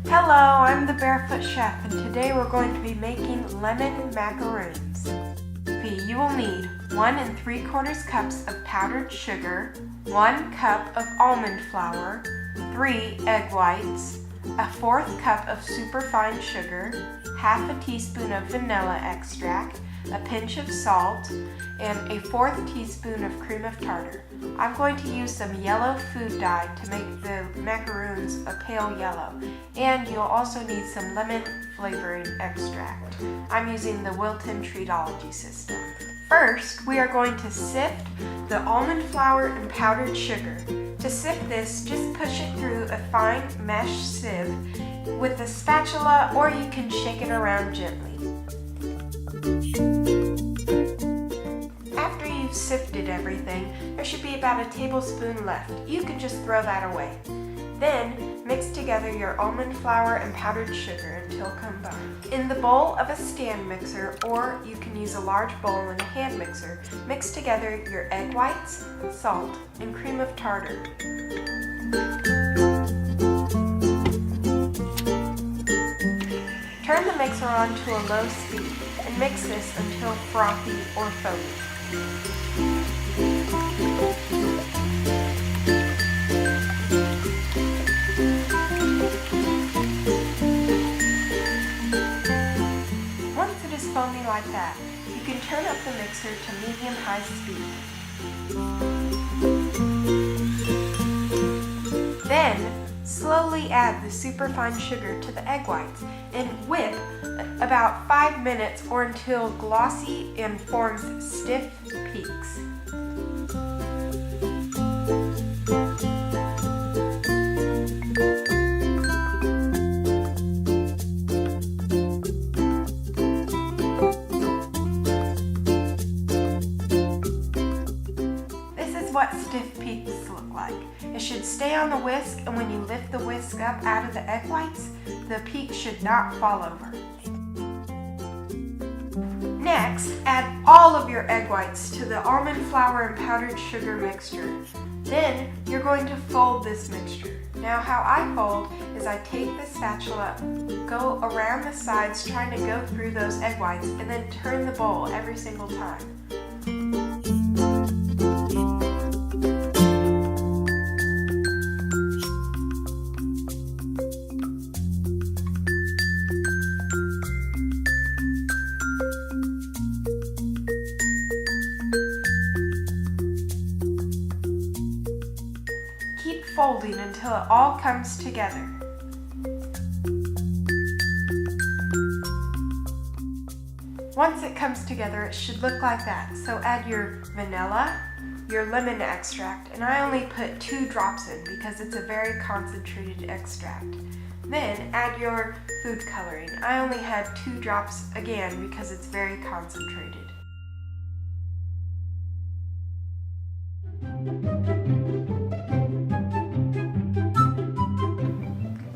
Hello, I'm the Barefoot Chef, and today we're going to be making lemon macaroons. You will need 1 3/4 cups of powdered sugar, 1 cup of almond flour, 3 egg whites, a 1/4 cup of superfine sugar, half a teaspoon of vanilla extract, a pinch of salt, and a 1/4 teaspoon of cream of tartar. I'm going to use some yellow food dye to make the macaroons a pale yellow, and you'll also need some lemon flavoring extract. I'm using the Wilton treatology system. First, we are going to sift the almond flour and powdered sugar. To sift this, just push it through a fine mesh sieve with a spatula, or you can shake it around gently. After you've sifted everything, there should be about a tablespoon left. You can just throw that away. Then, mix together your almond flour and powdered sugar until combined. In the bowl of a stand mixer, or you can use a large bowl and a hand mixer, mix together your egg whites, salt, and cream of tartar. Turn the mixer on to a low speed and mix this until frothy or foamy. Once it is foamy like that, you can turn up the mixer to medium-high speed. Then, slowly add the superfine sugar to the egg whites and whip about 5 minutes or until glossy and forms stiff peaks. This is what stiff peaks look like. It should stay on the whisk, and when you lift the whisk up out of the egg whites, the peak should not fall over. Next, add all of your egg whites to the almond flour and powdered sugar mixture. Then, you're going to fold this mixture. Now, how I fold is I take the spatula, go around the sides trying to go through those egg whites, and then turn the bowl every single time. Keep folding until it all comes together. Once it comes together, it should look like that. So add your vanilla, your lemon extract, and I only put 2 drops in because it's a very concentrated extract. Then add your food coloring. I only had 2 drops again because it's very concentrated.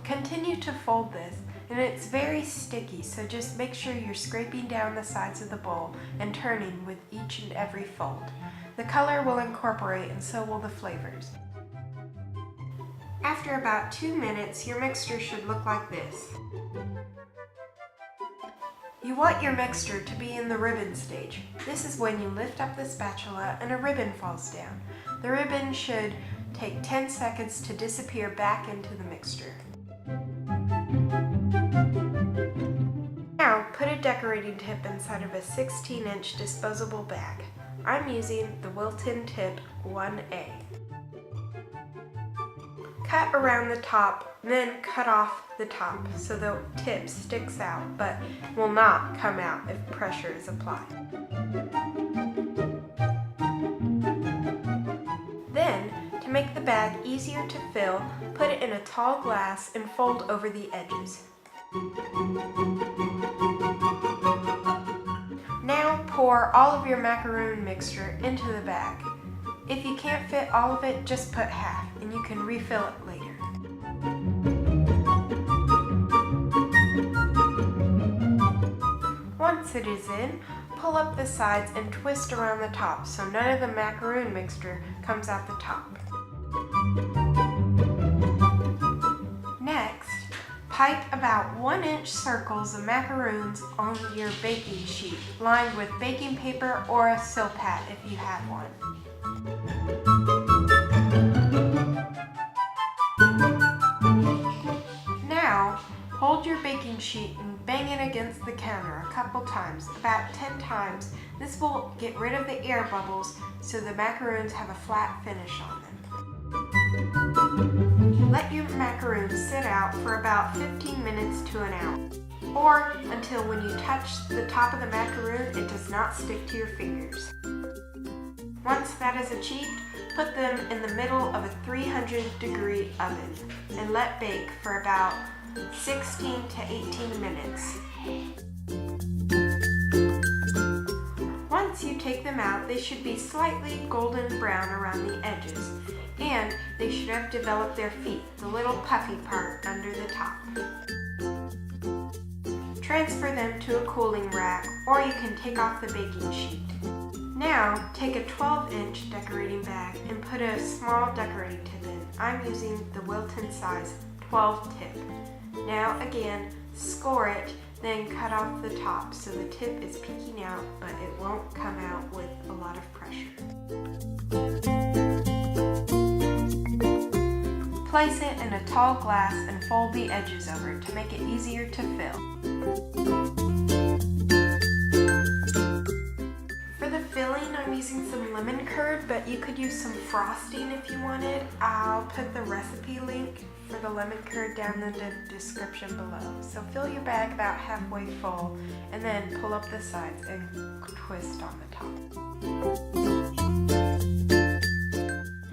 Continue to fold this, and it's very sticky, so just make sure you're scraping down the sides of the bowl and turning with each and every fold. The color will incorporate, and so will the flavors. After about 2 minutes, your mixture should look like this. You want your mixture to be in the ribbon stage. This is when you lift up the spatula and a ribbon falls down. The ribbon should take 10 seconds to disappear back into the mixture. Now, put a decorating tip inside of a 16-inch disposable bag. I'm using the Wilton tip 1A. Cut around the top, then cut off the top so the tip sticks out but will not come out if pressure is applied. Then, to make the bag easier to fill, put it in a tall glass and fold over the edges. Now pour all of your macaroon mixture into the bag. If you can't fit all of it, just put half, and you can refill it later. Once it is in, pull up the sides and twist around the top so none of the macaroon mixture comes out the top. Next, Pipe about 1-inch circles of macaroons on your baking sheet, lined with baking paper or a SILPAT if you have one. Now, hold your baking sheet and bang it against the counter a couple times, about 10 times. This will get rid of the air bubbles so the macaroons have a flat finish on them. Let your macaroons sit out for about 15 minutes to an hour, or until when you touch the top of the macaroon it does not stick to your fingers. Once that is achieved, put them in the middle of a 300-degree oven and let bake for about 16 to 18 minutes. Once you take them out, they should be slightly golden brown around the edges, and they should have developed their feet, the little puffy part under the top. Transfer them to a cooling rack, or you can take off the baking sheet. Now, take a 12-inch decorating bag and put a small decorating tip in. I'm using the Wilton size 12 tip. Now again, score it, then cut off the top so the tip is peeking out, but it won't come out with a lot of pressure. Place it in a tall glass and fold the edges over to make it easier to fill. For the filling, I'm using some lemon curd, but you could use some frosting if you wanted. I'll put the recipe link for the lemon curd down in the description below. So fill your bag about halfway full and then pull up the sides and twist on the top.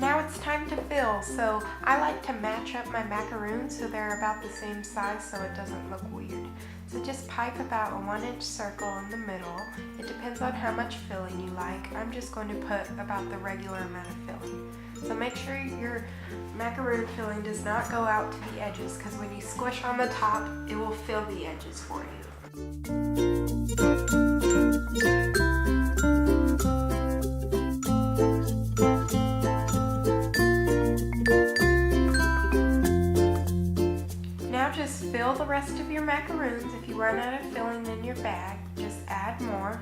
Now it's time to fill, so I like to match up my macaroons so they're about the same size so it doesn't look weird. So just pipe about a 1-inch circle in the middle. It depends on how much filling you like. I'm just going to put about the regular amount of filling. So make sure your macaroon filling does not go out to the edges, because when you squish on the top, it will fill the edges for you. Now just fill the rest of your macaroons. If you run out of filling in your bag, just add more.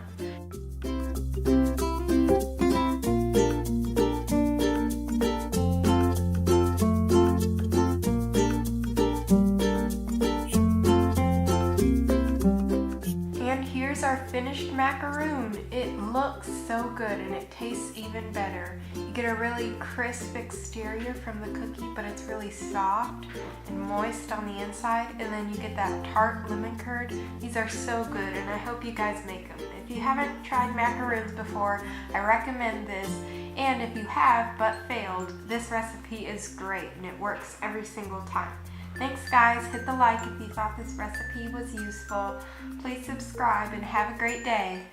Here's our finished macaroon. It looks so good and it tastes even better. You get a really crisp exterior from the cookie, but it's really soft and moist on the inside, and then you get that tart lemon curd. These are so good, and I hope you guys make them. If you haven't tried macaroons before, I recommend this, and if you have but failed, this recipe is great and it works every single time. Thanks guys, hit the like if you thought this recipe was useful. Please subscribe and have a great day.